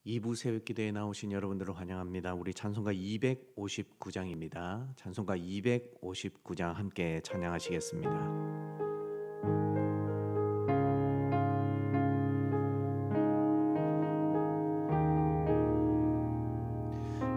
2부 새벽기도에 나오신 여러분들을 환영합니다. 우리 찬송가 259장입니다. 찬송가 259장 함께 찬양하시겠습니다.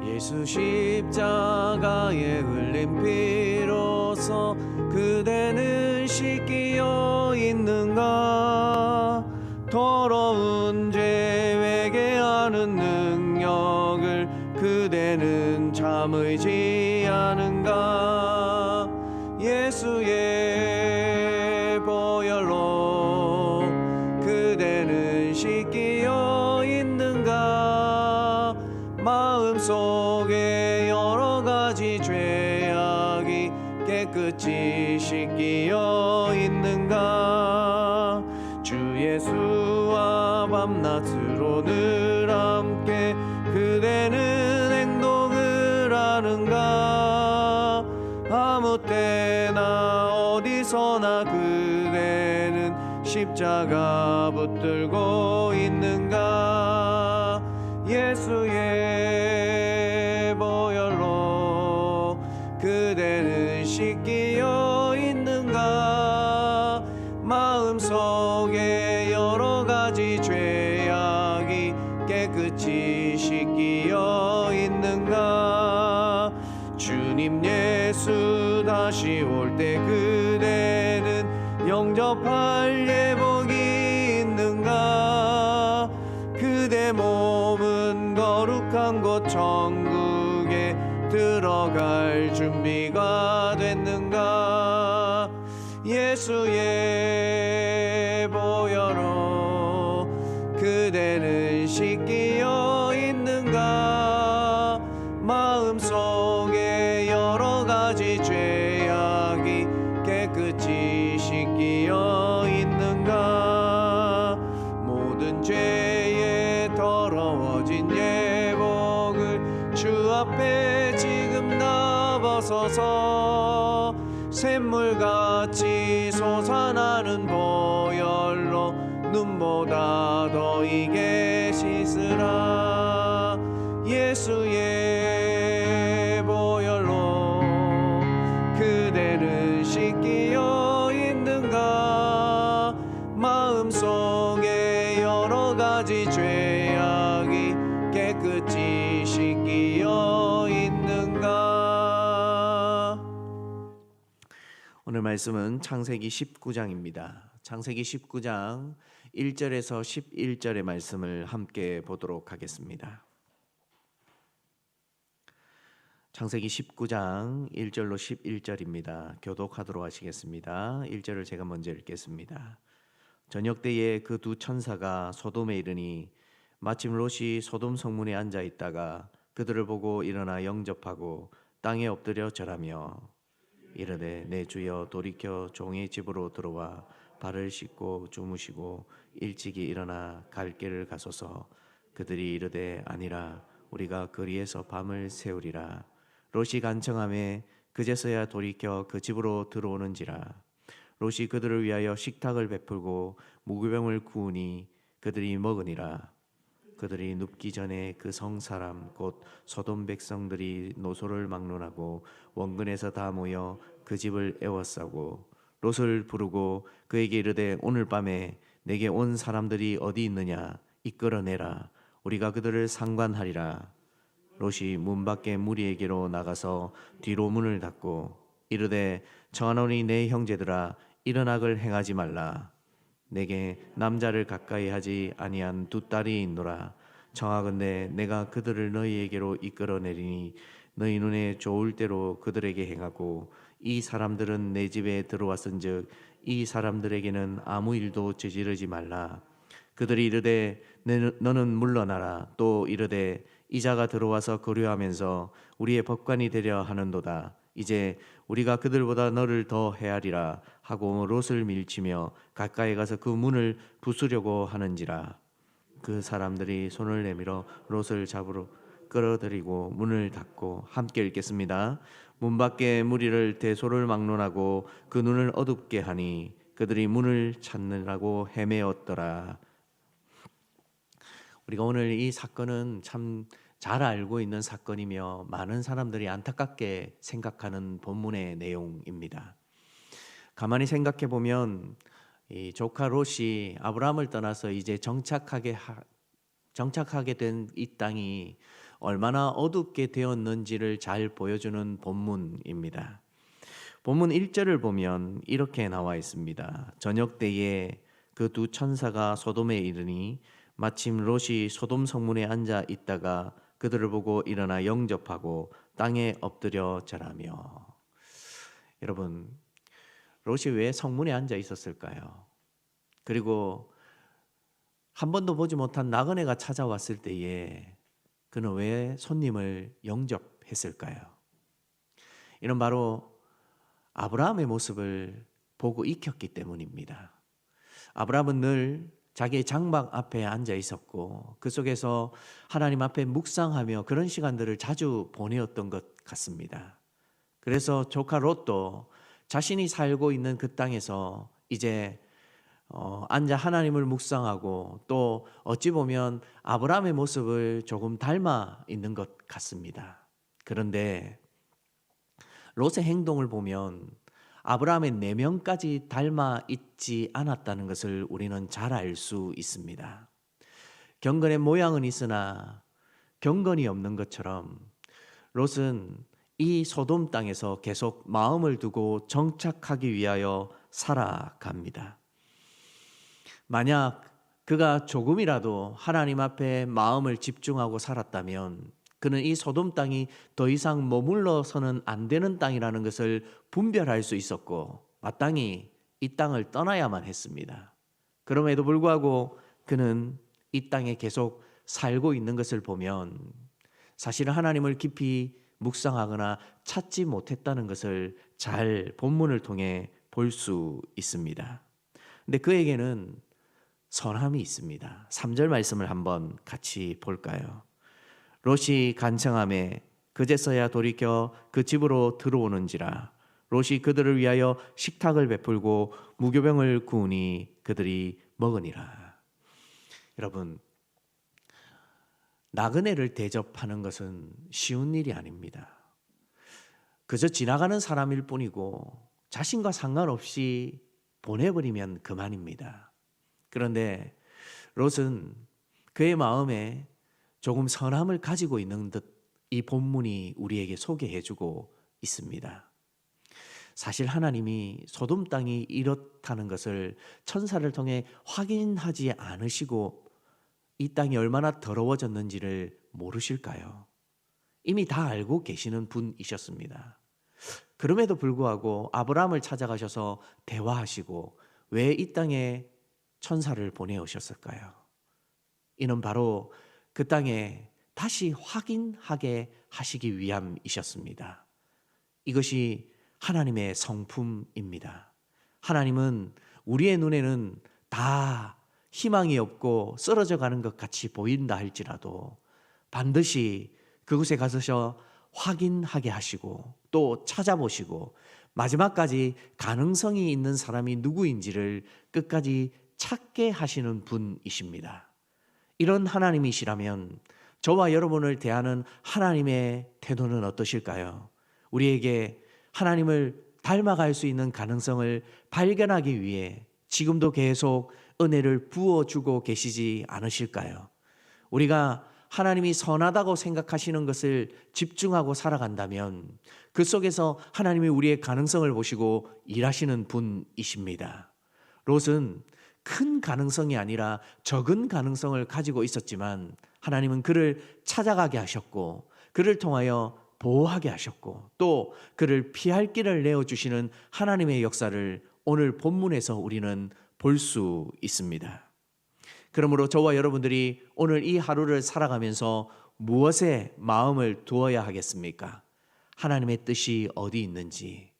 예수 십자가에 흘린 피로써 그대는 씻기어 있는가? 더러운 죄 회개하는 능력을 그대는 참으지 않은가? 예수의 보혈로 그대는 씻기어 있는가? 마음속에 여러 가지 죄악이 깨끗이 씻기어 있는가? 주 예수와 밤낮으로 늘 함께 그대는 행동을 하는가? 아무 때나 어디서나 그대는 십자가 붙들고 있는가? 예수의 보혈로 그대는 씻기어 있는가? 마음속에 여러 가지 죄악이 깨끗이 씻기어 있는가? 주님 예수 다시 올 때 그대는 영접할 예복이 있는가? 그대 몸은 거룩한 곳 천국에 들어갈 준비가 됐는가? 예수의 보혈로 그대는 씻기어 있는가? 마음속에 여러 가지 죄악이 깨끗이 씻기어 있는가? 모든 죄에 더러워진 예복을 주 앞에 지금 다 벗어서 샘물같이 솟아나는 보혈로 눈보다 더 익게 씻으라. 예수의 보혈로 그대는 씻기어 있는가? 마음속에 여러 가지 죄악이 깨끗이 씻기어 있는가? 오늘 말씀은 창세기 19장입니다. 창세기 19장 1절에서 11절의 말씀을 함께 보도록 하겠습니다. 창세기 19장 1절로 11절입니다. 교독하도록 하시겠습니다. 1절을 제가 먼저 읽겠습니다. 저녁 때에 그 두 천사가 소돔에 이르니 마침 롯이 소돔 성문에 앉아 있다가 그들을 보고 일어나 영접하고 땅에 엎드려 절하며 이르되 내 주여 돌이켜 종의 집으로 들어와 발을 씻고 주무시고 일찍이 일어나 갈 길을 가소서. 그들이 이르되 아니라 우리가 거리에서 밤을 새우리라. 롯이 간청하매 그제서야 돌이켜 그 집으로 들어오는지라. 롯이 그들을 위하여 식탁을 베풀고 무교병을 구우니 그들이 먹으니라. 그들이 눕기 전에 그 성사람 곧 소돔 백성들이 노소를 막론하고 원근에서 다 모여 그 집을 에워싸고 롯을 부르고 그에게 이르되 오늘 밤에 내게 온 사람들이 어디 있느냐 이끌어내라. 우리가 그들을 상관하리라. 롯이 문 밖에 무리에게로 나가서 뒤로 문을 닫고 이르되 청하노니 내 형제들아 일어나글 행하지 말라. 내게 남자를 가까이 하지 아니한 두 딸이 있노라. 청하건대 내가 그들을 너희에게로 이끌어내리니 너희 눈에 좋을 대로 그들에게 행하고 이 사람들은 내 집에 들어왔은즉 이 사람들에게는 아무 일도 저지르지 말라. 그들이 이르되 너는 물러나라. 또 이르되 이자가 들어와서 거류하면서 우리의 법관이 되려 하는도다. 이제 우리가 그들보다 너를 더 헤아리라 하고 롯을 밀치며 가까이 가서 그 문을 부수려고 하는지라. 그 사람들이 손을 내밀어 롯을 잡으러 끌어들이고 문을 닫고 함께 읽겠습니다. 문 밖에 무리를 대소를 막론하고 그 눈을 어둡게 하니 그들이 문을 찾느라고 헤매었더라. 우리가 오늘 이 사건은 참 잘 알고 있는 사건이며 많은 사람들이 안타깝게 생각하는 본문의 내용입니다. 가만히 생각해 보면 이 조카 롯이 아브라함을 떠나서 이제 정착하게 된 이 땅이 얼마나 어둡게 되었는지를 잘 보여주는 본문입니다. 본문 1절을 보면 이렇게 나와 있습니다. 저녁 때에 그 두 천사가 소돔에 이르니 마침 롯이 소돔 성문에 앉아 있다가 그들을 보고 일어나 영접하고 땅에 엎드려 절하며. 여러분, 롯이 왜 성문에 앉아 있었을까요? 그리고 한 번도 보지 못한 나그네가 찾아왔을 때에 그는 왜 손님을 영접했을까요? 이는 바로 아브라함의 모습을 보고 익혔기 때문입니다. 아브라함은 늘 자기의 장막 앞에 앉아 있었고 그 속에서 하나님 앞에 묵상하며 그런 시간들을 자주 보내었던 것 같습니다. 그래서 조카 롯도 자신이 살고 있는 그 땅에서 이제 앉아 하나님을 묵상하고 또 어찌 보면 아브라함의 모습을 조금 닮아 있는 것 같습니다. 그런데 롯의 행동을 보면 아브라함의 내면까지 닮아 있지 않았다는 것을 우리는 잘 알 수 있습니다. 경건의 모양은 있으나 경건이 없는 것처럼 롯은 이 소돔 땅에서 계속 마음을 두고 정착하기 위하여 살아갑니다. 만약 그가 조금이라도 하나님 앞에 마음을 집중하고 살았다면 그는 이 소돔 땅이 더 이상 머물러서는 안 되는 땅이라는 것을 분별할 수 있었고 마땅히 이 땅을 떠나야만 했습니다. 그럼에도 불구하고 그는 이 땅에 계속 살고 있는 것을 보면 사실은 하나님을 깊이 묵상하거나 찾지 못했다는 것을 잘 본문을 통해 볼 수 있습니다. 근데 그에게는 선함이 있습니다. 3절 말씀을 한번 같이 볼까요? 롯이 간청하매 그제서야 돌이켜 그 집으로 들어오는지라 롯이 그들을 위하여 식탁을 베풀고 무교병을 구우니 그들이 먹으니라. 여러분, 나그네를 대접하는 것은 쉬운 일이 아닙니다. 그저 지나가는 사람일 뿐이고 자신과 상관없이 보내버리면 그만입니다. 그런데 롯은 그의 마음에 조금 선함을 가지고 있는 듯 이 본문이 우리에게 소개해주고 있습니다. 사실 하나님이 소돔 땅이 이렇다는 것을 천사를 통해 확인하지 않으시고 이 땅이 얼마나 더러워졌는지를 모르실까요? 이미 다 알고 계시는 분이셨습니다. 그럼에도 불구하고 아브라함을 찾아가셔서 대화하시고 왜 이 땅에 천사를 보내오셨을까요? 이는 바로 그 땅에 다시 확인하게 하시기 위함이셨습니다. 이것이 하나님의 성품입니다. 하나님은 우리의 눈에는 다 희망이 없고 쓰러져 가는 것 같이 보인다 할지라도 반드시 그곳에 가서 확인하게 하시고 또 찾아보시고 마지막까지 가능성이 있는 사람이 누구인지를 끝까지 찾게 하시는 분이십니다. 이런 하나님이시라면 저와 여러분을 대하는 하나님의 태도는 어떠실까요? 우리에게 하나님을 닮아갈 수 있는 가능성을 발견하기 위해 지금도 계속 은혜를 부어주고 계시지 않으실까요? 우리가 하나님이 선하다고 생각하시는 것을 집중하고 살아간다면 그 속에서 하나님이 우리의 가능성을 보시고 일하시는 분이십니다. 롯은 큰 가능성이 아니라 적은 가능성을 가지고 있었지만 하나님은 그를 찾아가게 하셨고 그를 통하여 보호하게 하셨고 또 그를 피할 길을 내어주시는 하나님의 역사를 오늘 본문에서 우리는 볼 수 있습니다. 그러므로 저와 여러분들이 오늘 이 하루를 살아가면서 무엇에 마음을 두어야 하겠습니까? 하나님의 뜻이 어디 있는지,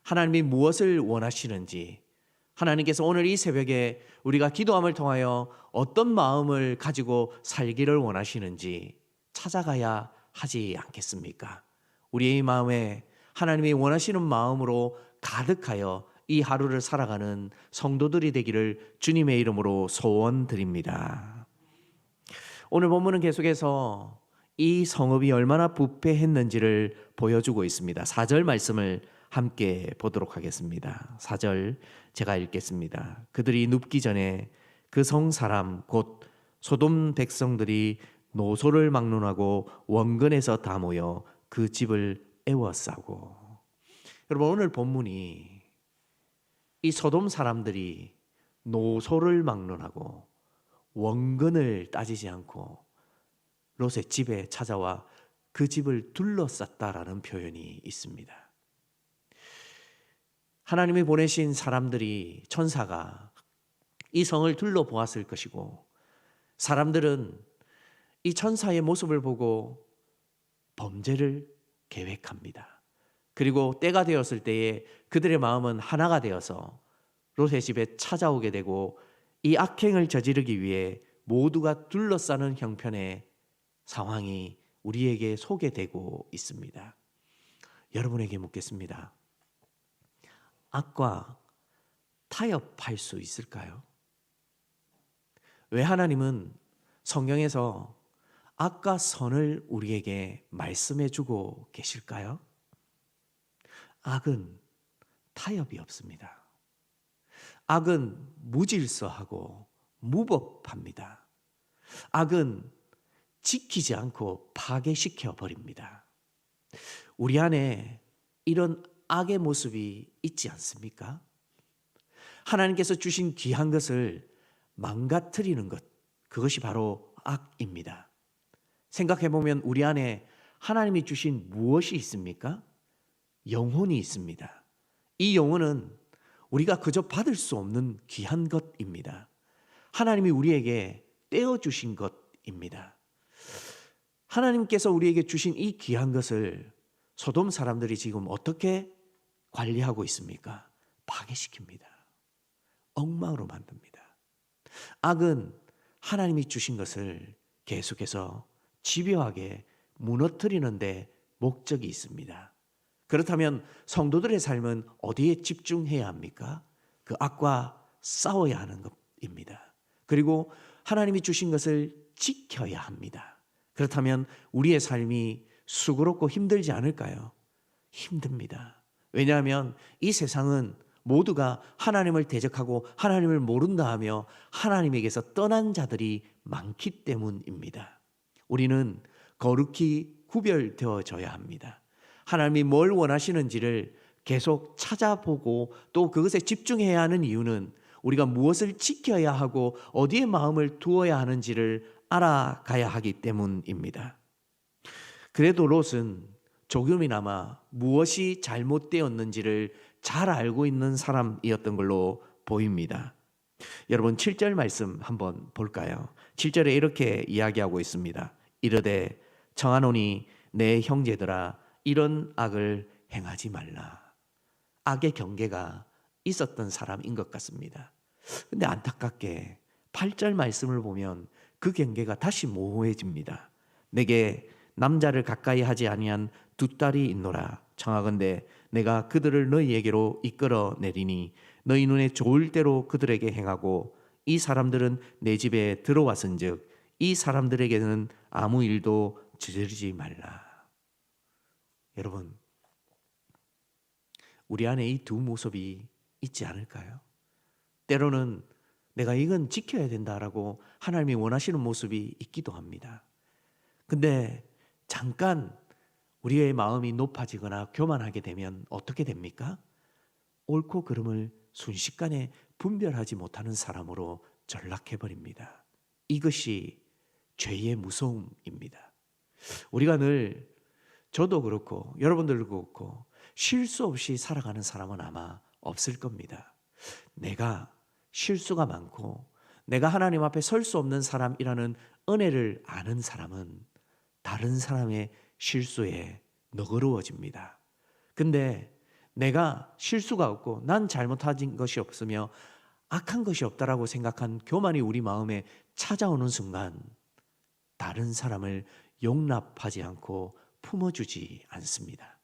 하나님이 무엇을 원하시는지, 하나님께서 오늘 이 새벽에 우리가 기도함을 통하여 어떤 마음을 가지고 살기를 원하시는지 찾아가야 하지 않겠습니까? 우리의 마음에 하나님이 원하시는 마음으로 가득하여 이 하루를 살아가는 성도들이 되기를 주님의 이름으로 소원드립니다. 오늘 본문은 계속해서 이 성읍이 얼마나 부패했는지를 보여주고 있습니다. 4절 말씀을 함께 보도록 하겠습니다. 4절 제가 읽겠습니다. 그들이 눕기 전에 그 성 사람 곧 소돔 백성들이 노소를 막론하고 원근에서 다 모여 그 집을 애워싸고. 여러분, 오늘 본문이 이 소돔 사람들이 노소를 막론하고 원근을 따지지 않고 롯의 집에 찾아와 그 집을 둘러쌌다라는 표현이 있습니다. 하나님이 보내신 사람들이, 천사가 이 성을 둘러보았을 것이고, 사람들은 이 천사의 모습을 보고 범죄를 계획합니다. 그리고 때가 되었을 때에 그들의 마음은 하나가 되어서 롯의 집에 찾아오게 되고 이 악행을 저지르기 위해 모두가 둘러싸는 형편의 상황이 우리에게 소개되고 있습니다. 여러분에게 묻겠습니다. 악과 타협할 수 있을까요? 왜 하나님은 성경에서 악과 선을 우리에게 말씀해 주고 계실까요? 악은 타협이 없습니다. 악은 무질서하고 무법합니다. 악은 지키지 않고 파괴시켜 버립니다. 우리 안에 이런 악의 모습이 있지 않습니까? 하나님께서 주신 귀한 것을 망가뜨리는 것, 그것이 바로 악입니다. 생각해보면 우리 안에 하나님이 주신 무엇이 있습니까? 영혼이 있습니다. 이 영혼은 우리가 그저 받을 수 없는 귀한 것입니다. 하나님이 우리에게 떼어주신 것입니다. 하나님께서 우리에게 주신 이 귀한 것을 소돔 사람들이 지금 어떻게 관리하고 있습니까? 파괴시킵니다. 엉망으로 만듭니다. 악은 하나님이 주신 것을 계속해서 집요하게 무너뜨리는 데 목적이 있습니다. 그렇다면 성도들의 삶은 어디에 집중해야 합니까? 그 악과 싸워야 하는 것입니다. 그리고 하나님이 주신 것을 지켜야 합니다. 그렇다면 우리의 삶이 수고롭고 힘들지 않을까요? 힘듭니다. 왜냐하면 이 세상은 모두가 하나님을 대적하고 하나님을 모른다 하며 하나님에게서 떠난 자들이 많기 때문입니다. 우리는 거룩히 구별되어져야 합니다. 하나님이 뭘 원하시는지를 계속 찾아보고 또 그것에 집중해야 하는 이유는 우리가 무엇을 지켜야 하고 어디에 마음을 두어야 하는지를 알아가야 하기 때문입니다. 그래도 롯은 조금이나마 무엇이 잘못되었는지를 잘 알고 있는 사람이었던 걸로 보입니다. 여러분 7절 말씀 한번 볼까요? 7절에 이렇게 이야기하고 있습니다. 이르되 청하노니 내 형제들아 이런 악을 행하지 말라. 악의 경계가 있었던 사람인 것 같습니다. 근데 안타깝게 8절 말씀을 보면 그 경계가 다시 모호해집니다. 내게 남자를 가까이 하지 아니한 두 딸이 있노라. 청하건대 내가 그들을 너희에게로 이끌어 내리니 너희 눈에 좋을 대로 그들에게 행하고 이 사람들은 내 집에 들어왔은즉 이 사람들에게는 아무 일도 저지르지 말라. 여러분, 우리 안에 이 두 모습이 있지 않을까요? 때로는 내가 이건 지켜야 된다라고 하나님이 원하시는 모습이 있기도 합니다. 근데 잠깐 우리의 마음이 높아지거나 교만하게 되면 어떻게 됩니까? 옳고 그름을 순식간에 분별하지 못하는 사람으로 전락해버립니다. 이것이 죄의 무서움입니다. 우리가 늘, 저도 그렇고 여러분들도 그렇고 실수 없이 살아가는 사람은 아마 없을 겁니다. 내가 실수가 많고 내가 하나님 앞에 설 수 없는 사람이라는 은혜를 아는 사람은 다른 사람의 실수에 너그러워집니다. 근데 내가 실수가 없고 난 잘못한 것이 없으며 악한 것이 없다라고 생각한 교만이 우리 마음에 찾아오는 순간 다른 사람을 용납하지 않고 품어주지 않습니다.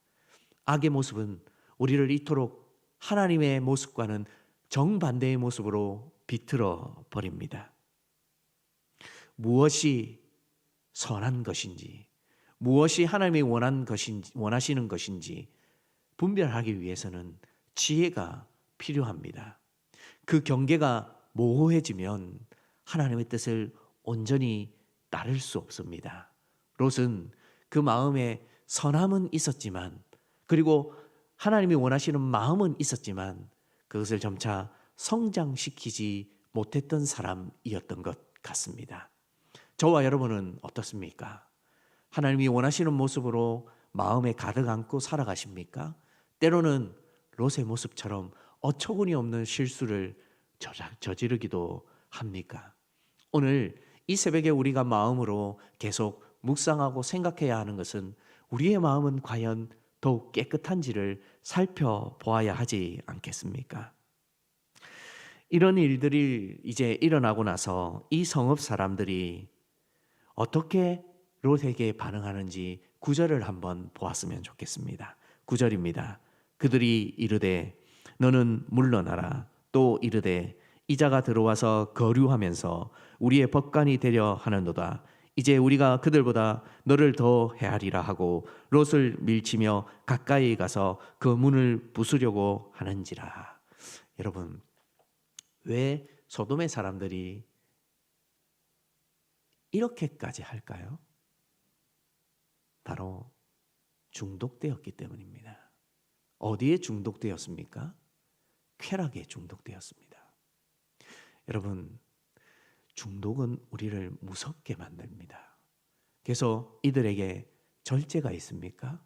악의 모습은 우리를 이토록 하나님의 모습과는 정반대의 모습으로 비틀어 버립니다. 무엇이 선한 것인지, 무엇이 하나님이 원하시는 것인지 분별하기 위해서는 지혜가 필요합니다. 그 경계가 모호해지면 하나님의 뜻을 온전히 따를 수 없습니다. 롯은 그 마음에 선함은 있었지만, 그리고 하나님이 원하시는 마음은 있었지만 그것을 점차 성장시키지 못했던 사람이었던 것 같습니다. 저와 여러분은 어떻습니까? 하나님이 원하시는 모습으로 마음에 가득 안고 살아가십니까? 때로는 롯의 모습처럼 어처구니 없는 실수를 저지르기도 합니까? 오늘 이 새벽에 우리가 마음으로 계속 묵상하고 생각해야 하는 것은 우리의 마음은 과연 더욱 깨끗한지를 살펴보아야 하지 않겠습니까? 이런 일들이 이제 일어나고 나서 이 성읍 사람들이 어떻게 롯에게 반응하는지 9절을 한번 보았으면 좋겠습니다. 9절입니다. 그들이 이르되 너는 물러나라. 또 이르되 이자가 들어와서 거류하면서 우리의 법관이 되려 하는도다. 이제 우리가 그들보다 너를 더 헤아리라 하고 롯을 밀치며 가까이 가서 그 문을 부수려고 하는지라. 여러분, 왜 소돔의 사람들이 이렇게까지 할까요? 바로 중독되었기 때문입니다. 어디에 중독되었습니까? 쾌락에 중독되었습니다. 여러분, 중독은 우리를 무섭게 만듭니다. 그래서 이들에게 절제가 있습니까?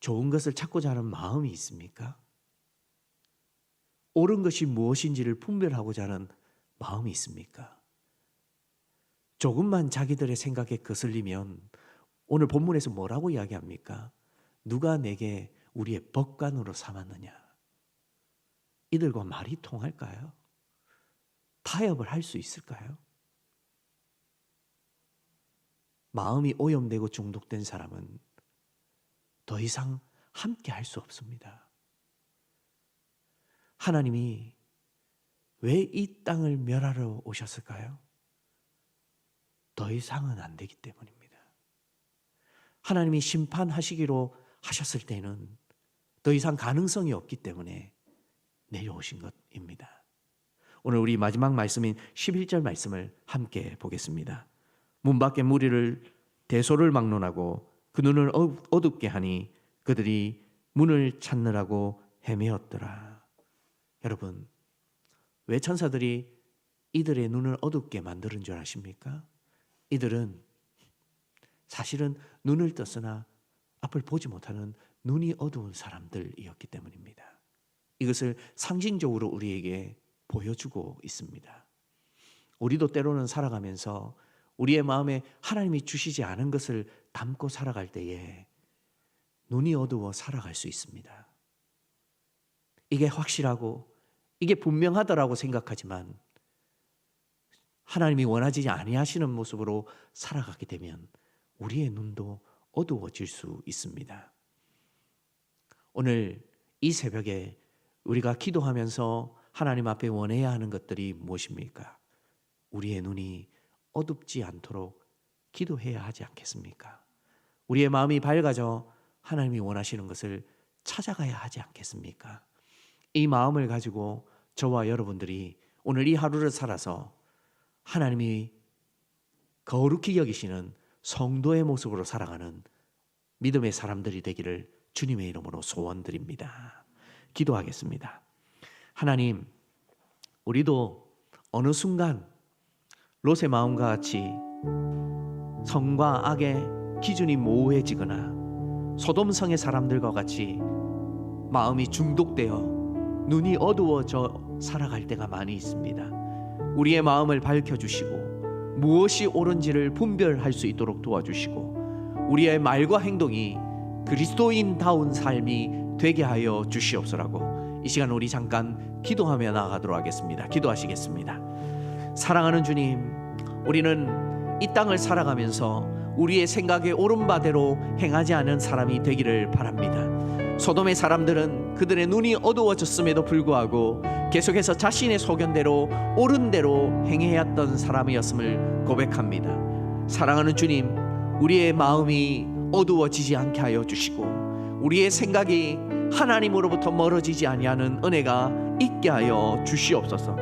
좋은 것을 찾고자 하는 마음이 있습니까? 옳은 것이 무엇인지를 분별하고자 하는 마음이 있습니까? 조금만 자기들의 생각에 거슬리면 오늘 본문에서 뭐라고 이야기합니까? 누가 내게 우리의 법관으로 삼았느냐? 이들과 말이 통할까요? 타협을 할 수 있을까요? 마음이 오염되고 중독된 사람은 더 이상 함께 할 수 없습니다. 하나님이 왜 이 땅을 멸하러 오셨을까요? 더 이상은 안 되기 때문입니다. 하나님이 심판하시기로 하셨을 때는 더 이상 가능성이 없기 때문에 내려오신 것입니다. 오늘 우리 마지막 말씀인 11절 말씀을 함께 보겠습니다. 문 밖에 무리를 대소를 막론하고 그 눈을 어둡게 하니 그들이 문을 찾느라고 헤매었더라. 여러분, 왜 천사들이 이들의 눈을 어둡게 만드는 줄 아십니까? 이들은 사실은 눈을 떴으나 앞을 보지 못하는 눈이 어두운 사람들이었기 때문입니다. 이것을 상징적으로 우리에게 보여주고 있습니다. 우리도 때로는 살아가면서 우리의 마음에 하나님이 주시지 않은 것을 담고 살아갈 때에 눈이 어두워 살아갈 수 있습니다. 이게 확실하고 이게 분명하다라고 생각하지만 하나님이 원하지 아니하시는 모습으로 살아가게 되면 우리의 눈도 어두워질 수 있습니다. 오늘 이 새벽에 우리가 기도하면서 하나님 앞에 원해야 하는 것들이 무엇입니까? 우리의 눈이 어둡지 않도록 기도해야 하지 않겠습니까? 우리의 마음이 밝아져 하나님이 원하시는 것을 찾아가야 하지 않겠습니까? 이 마음을 가지고 저와 여러분들이 오늘 이 하루를 살아서 하나님이 거룩히 여기시는 성도의 모습으로 살아가는 믿음의 사람들이 되기를 주님의 이름으로 소원드립니다. 기도하겠습니다. 하나님, 우리도 어느 순간 롯의 마음과 같이 선과 악의 기준이 모호해지거나 소돔성의 사람들과 같이 마음이 중독되어 눈이 어두워져 살아갈 때가 많이 있습니다. 우리의 마음을 밝혀주시고 무엇이 옳은지를 분별할 수 있도록 도와주시고 우리의 말과 행동이 그리스도인다운 삶이 되게 하여 주시옵소라고 이 시간 우리 잠깐 기도하며 나아가도록 하겠습니다. 기도하시겠습니다. 사랑하는 주님, 우리는 이 땅을 살아가면서 우리의 생각에 옳은 바대로 행하지 않은 사람이 되기를 바랍니다. 소돔의 사람들은 그들의 눈이 어두워졌음에도 불구하고 계속해서 자신의 소견대로 옳은 대로 행해왔던 사람이었음을 고백합니다. 사랑하는 주님, 우리의 마음이 어두워지지 않게 하여 주시고 우리의 생각이 하나님으로부터 멀어지지 아니하는 은혜가 있게 하여 주시옵소서.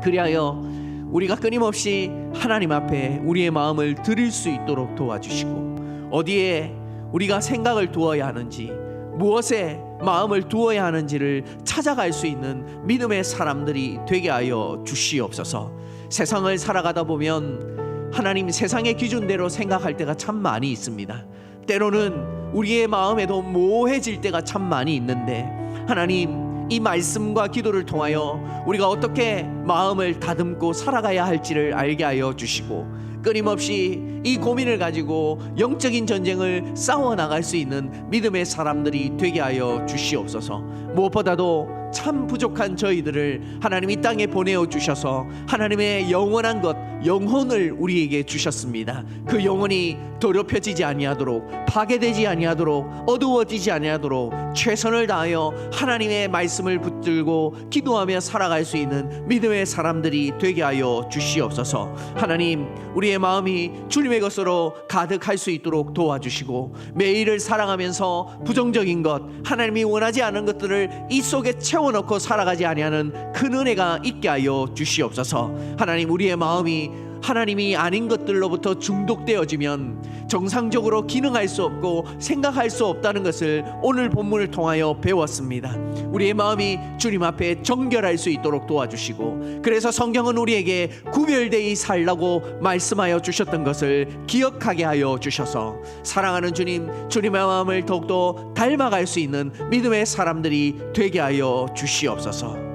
그리하여 우리가 끊임없이 하나님 앞에 우리의 마음을 드릴 수 있도록 도와주시고 어디에 우리가 생각을 두어야 하는지 무엇에 마음을 두어야 하는지를 찾아갈 수 있는 믿음의 사람들이 되게 하여 주시옵소서. 세상을 살아가다 보면 하나님 세상의 기준대로 생각할 때가 참 많이 있습니다. 때로는 우리의 마음에도 모호해질 때가 참 많이 있는데 하나님, 이 말씀과 기도를 통하여 우리가 어떻게 마음을 다듬고 살아가야 할지를 알게 하여 주시고 끊임없이 이 고민을 가지고 영적인 전쟁을 싸워 나갈 수 있는 믿음의 사람들이 되게 하여 주시옵소서. 무엇보다도 참 부족한 저희들을 하나님 이 땅에 보내어 주셔서 하나님의 영원한 것, 영혼을 우리에게 주셨습니다. 그 영혼이 더럽혀지지 아니하도록, 파괴되지 아니하도록, 어두워지지 아니하도록 최선을 다하여 하나님의 말씀을 붙들고 기도하며 살아갈 수 있는 믿음의 사람들이 되게 하여 주시옵소서. 하나님, 우리의 마음이 주님의 것으로 가득할 수 있도록 도와주시고 매일을 살아가면서 부정적인 것, 하나님이 원하지 않은 것들을 이 속에 채워넣고 살아가지 아니하는 큰 은혜가 있게 하여 주시옵소서. 하나님, 우리의 마음이 하나님이 아닌 것들로부터 중독되어지면 정상적으로 기능할 수 없고 생각할 수 없다는 것을 오늘 본문을 통하여 배웠습니다. 우리의 마음이 주님 앞에 정결할 수 있도록 도와주시고 그래서 성경은 우리에게 구별되이 살라고 말씀하여 주셨던 것을 기억하게 하여 주셔서 사랑하는 주님, 주님의 마음을 더욱더 닮아갈 수 있는 믿음의 사람들이 되게 하여 주시옵소서.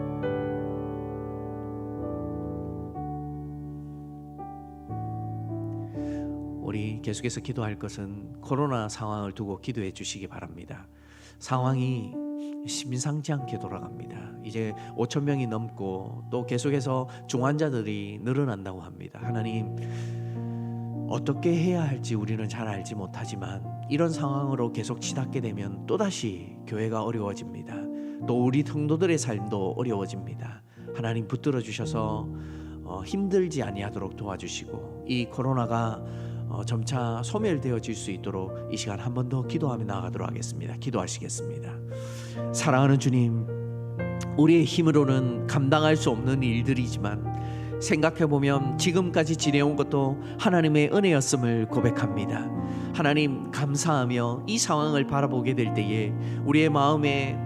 우리 계속해서 기도할 것은 코로나 상황을 두고 기도해 주시기 바랍니다. 상황이 심상치 않게 돌아갑니다. 이제 5천 명이 넘고 또 계속해서 중환자들이 늘어난다고 합니다. 하나님, 어떻게 해야 할지 우리는 잘 알지 못하지만 이런 상황으로 계속 치닫게 되면 또다시 교회가 어려워집니다. 또 우리 성도들의 삶도 어려워집니다. 하나님, 붙들어 주셔서 힘들지 아니하도록 도와주시고 이 코로나가 점차 소멸되어질 수 있도록 이 시간 한 번 더 기도하며 나아가도록 하겠습니다. 기도하시겠습니다. 사랑하는 주님, 우리의 힘으로는 감당할 수 없는 일들이지만 생각해보면 지금까지 지내온 것도 하나님의 은혜였음을 고백합니다. 하나님, 감사하며 이 상황을 바라보게 될 때에 우리의 마음에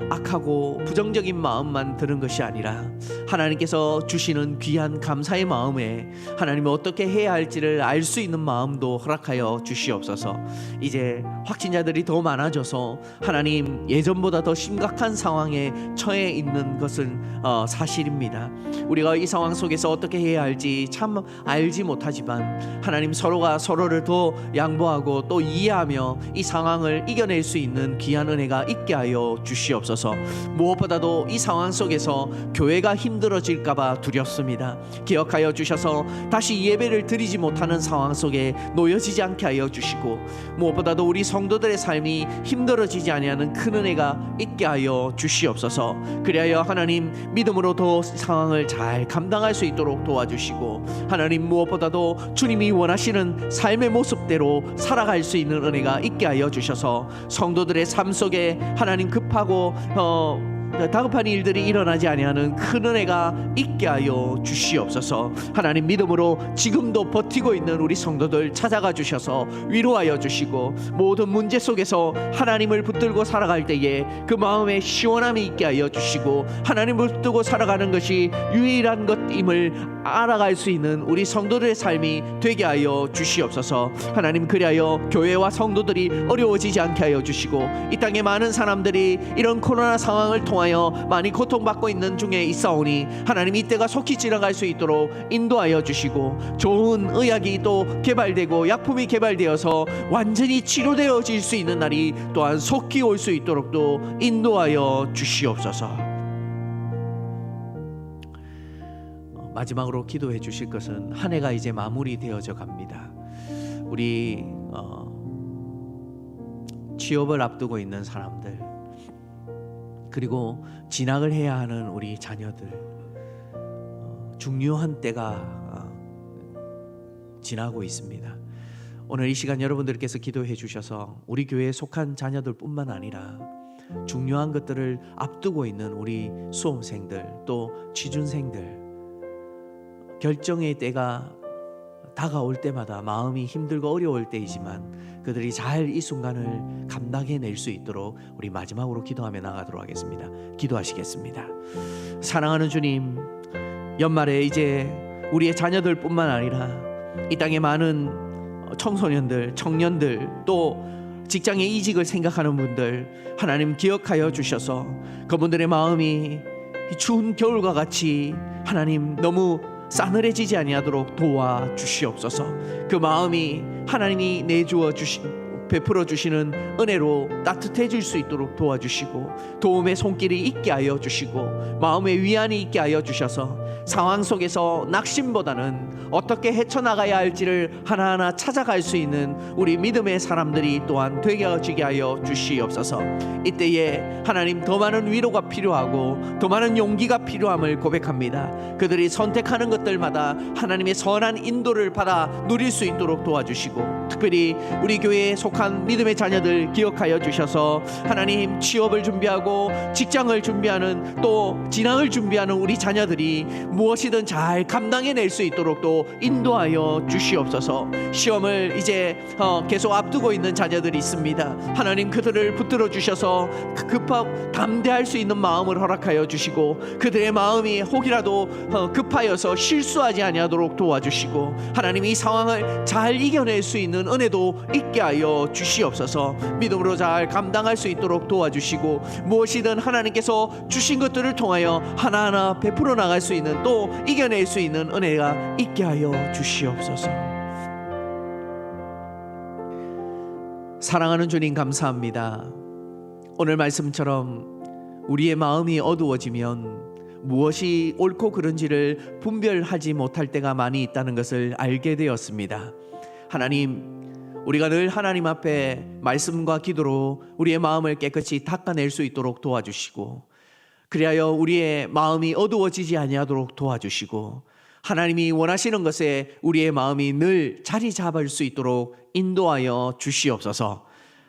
악하고 부정적인 마음만 드는 것이 아니라 하나님께서 주시는 귀한 감사의 마음에 하나님이 어떻게 해야 할지를 알 수 있는 마음도 허락하여 주시옵소서. 이제 확진자들이 더 많아져서 하나님, 예전보다 더 심각한 상황에 처해 있는 것은 사실입니다. 우리가 이 상황 속에서 어떻게 해야 할지 참 알지 못하지만 하나님, 서로가 서로를 더 양보하고 또 이해하며 이 상황을 이겨낼 수 있는 귀한 은혜가 있게 하여 주시옵소서. 무엇보다도 이 상황 속에서 교회가 힘들어질까봐 두렵습니다. 기억하여 주셔서 다시 예배를 드리지 못하는 상황 속에 놓여지지 않게 하여 주시고 무엇보다도 우리 성도들의 삶이 힘들어지지 아니하는 큰 은혜가 있게 하여 주시옵소서. 그리하여 하나님, 믿음으로 더 상황을 잘 감당할 수 있도록 도와주시고 하나님, 무엇보다도 주님이 원하시는 삶의 모습대로 살아갈 수 있는 은혜가 있게 하여 주셔서 성도들의 삶 속에 하나님, 급하고 다급한 일들이 일어나지 아니하는 큰 은혜가 있게 하여 주시옵소서. 하나님, 믿음으로 지금도 버티고 있는 우리 성도들 찾아가 주셔서 위로하여 주시고 모든 문제 속에서 하나님을 붙들고 살아갈 때에 그 마음에 시원함이 있게 하여 주시고 하나님을 붙들고 살아가는 것이 유일한 것임을 알아갈 수 있는 우리 성도들의 삶이 되게 하여 주시옵소서. 하나님, 그리하여 교회와 성도들이 어려워지지 않게 하여 주시고 이 땅에 많은 사람들이 이런 코로나 상황을 통하여 많이 고통받고 있는 중에 있사오니 하나님, 이때가 속히 지나갈 수 있도록 인도하여 주시고 좋은 의학이 또 개발되고 약품이 개발되어서 완전히 치료되어질 수 있는 날이 또한 속히 올 수 있도록 또 인도하여 주시옵소서. 마지막으로 기도해 주실 것은 한 해가 이제 마무리되어져 갑니다. 우리 취업을 앞두고 있는 사람들, 그리고 진학을 해야 하는 우리 자녀들, 중요한 때가 지나고 있습니다. 오늘 이 시간 여러분들께서 기도해 주셔서 우리 교회에 속한 자녀들뿐만 아니라 중요한 것들을 앞두고 있는 우리 수험생들, 또 취준생들, 결정의 때가 다가올 때마다 마음이 힘들고 어려울 때이지만 그들이 잘 이 순간을 감당해낼 수 있도록 우리 마지막으로 기도하며 나가도록 하겠습니다. 기도하시겠습니다. 사랑하는 주님, 연말에 이제 우리의 자녀들뿐만 아니라 이 땅에 많은 청소년들, 청년들, 또 직장의 이직을 생각하는 분들 하나님 기억하여 주셔서 그분들의 마음이 추운 겨울과 같이 하나님 너무 싸늘해지지 아니하도록 도와주시옵소서. 그 마음이 하나님이 내주어 베풀어 주시는 은혜로 따뜻해질 수 있도록 도와주시고 도움의 손길이 있게 하여 주시고 마음의 위안이 있게 하여 주셔서 상황 속에서 낙심보다는 어떻게 헤쳐나가야 할지를 하나하나 찾아갈 수 있는 우리 믿음의 사람들이 또한 되어지게 하여 주시옵소서. 이때에 하나님 더 많은 위로가 필요하고 더 많은 용기가 필요함을 고백합니다. 그들이 선택하는 것들마다 하나님의 선한 인도를 받아 누릴 수 있도록 도와주시고 특별히 우리 교회에 속한 믿음의 자녀들 기억하여 주셔서 하나님 취업을 준비하고 직장을 준비하는 또 진학을 준비하는 우리 자녀들이 무엇이든 잘 감당해낼 수 있도록 또 인도하여 주시옵소서. 시험을 이제 계속 앞두고 있는 자녀들이 있습니다. 하나님 그들을 붙들어 주셔서 급하고 담대할 수 있는 마음을 허락하여 주시고 그들의 마음이 혹이라도 급하여서 실수하지 아니하도록 도와주시고 하나님 이 상황을 잘 이겨낼 수 있는 은혜도 있게 하여 주시옵소서. 믿음으로 잘 감당할 수 있도록 도와주시고 무엇이든 하나님께서 주신 것들을 통하여 하나하나 베풀어 나갈 수 있는 또 이겨낼 수 있는 은혜가 있게 하여 주시옵소서. 사랑하는 주님 감사합니다. 오늘 말씀처럼 우리의 마음이 어두워지면 무엇이 옳고 그른지를 분별하지 못할 때가 많이 있다는 것을 알게 되었습니다. 하나님, 우리가 늘 하나님 앞에 말씀과 기도로 우리의 마음을 깨끗이 닦아낼 수 있도록 도와주시고 그리하여 우리의 마음이 어두워지지 아니하도록 도와주시고 하나님이 원하시는 것에 우리의 마음이 늘 자리 잡을 수 있도록 인도하여 주시옵소서.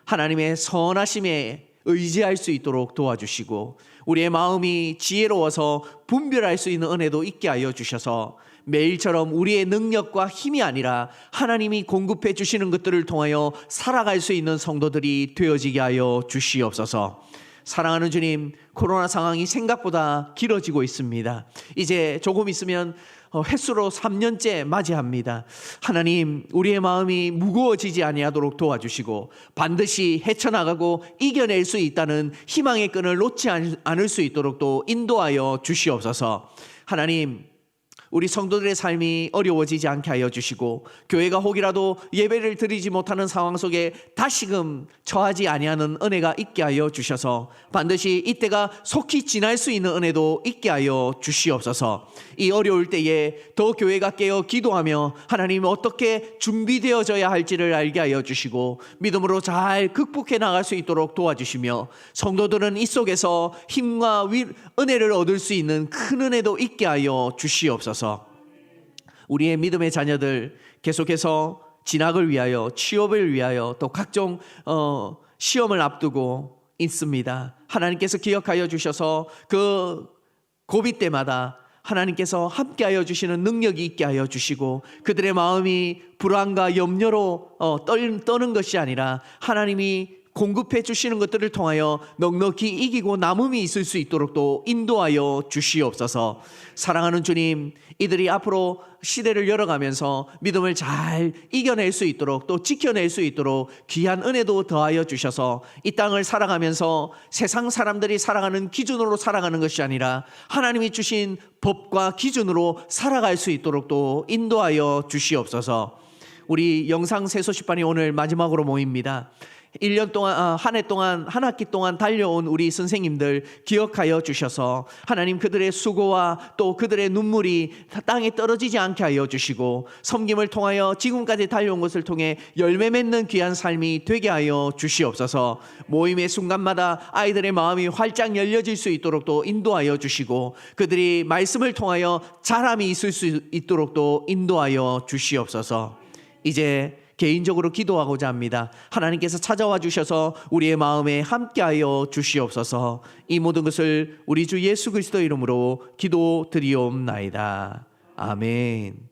하나님의 선하심에 의지할 수 있도록 도와주시고 우리의 마음이 지혜로워서 분별할 수 있는 은혜도 있게 하여 주셔서 매일처럼 우리의 능력과 힘이 아니라 하나님이 공급해 주시는 것들을 통하여 살아갈 수 있는 성도들이 되어지게 하여 주시옵소서. 사랑하는 주님, 코로나 상황이 생각보다 길어지고 있습니다. 이제 조금 있으면 횟수로 3년째 맞이합니다. 하나님, 우리의 마음이 무거워지지 아니하도록 도와주시고 반드시 헤쳐나가고 이겨낼 수 있다는 희망의 끈을 놓지 않을 수 있도록 또 인도하여 주시옵소서. 하나님, 우리 성도들의 삶이 어려워지지 않게 하여 주시고 교회가 혹이라도 예배를 드리지 못하는 상황 속에 다시금 처하지 아니하는 은혜가 있게 하여 주셔서 반드시 이때가 속히 지날 수 있는 은혜도 있게 하여 주시옵소서. 이 어려울 때에 더 교회가 깨어 기도하며 하나님 어떻게 준비되어져야 할지를 알게 하여 주시고 믿음으로 잘 극복해 나갈 수 있도록 도와주시며 성도들은 이 속에서 힘과 은혜를 얻을 수 있는 큰 은혜도 있게 하여 주시옵소서. 우리의 믿음의 자녀들 계속해서 진학을 위하여 취업을 위하여 또 각종 시험을 앞두고 있습니다. 하나님께서 기억하여 주셔서 그 고비 때마다 하나님께서 함께하여 주시는 능력이 있게 하여 주시고 그들의 마음이 불안과 염려로 떠는 것이 아니라 하나님이 공급해 주시는 것들을 통하여 넉넉히 이기고 남음이 있을 수 있도록 또 인도하여 주시옵소서. 사랑하는 주님, 이들이 앞으로 시대를 열어가면서 믿음을 잘 이겨낼 수 있도록 또 지켜낼 수 있도록 귀한 은혜도 더하여 주셔서 이 땅을 살아가면서 세상 사람들이 살아가는 기준으로 살아가는 것이 아니라 하나님이 주신 법과 기준으로 살아갈 수 있도록 또 인도하여 주시옵소서. 우리 영상 세소식반이 오늘 마지막으로 모입니다. 1년 동안 한 해 동안 한 학기 동안 달려온 우리 선생님들 기억하여 주셔서 하나님 그들의 수고와 또 그들의 눈물이 땅에 떨어지지 않게 하여 주시고 섬김을 통하여 지금까지 달려온 것을 통해 열매 맺는 귀한 삶이 되게 하여 주시옵소서. 모임의 순간마다 아이들의 마음이 활짝 열려질 수 있도록 또 인도하여 주시고 그들이 말씀을 통하여 자람이 있을 수 있도록 또 인도하여 주시옵소서. 이제 개인적으로 기도하고자 합니다. 하나님께서 찾아와 주셔서 우리의 마음에 함께하여 주시옵소서. 이 모든 것을 우리 주 예수 그리스도 이름으로 기도드리옵나이다. 아멘.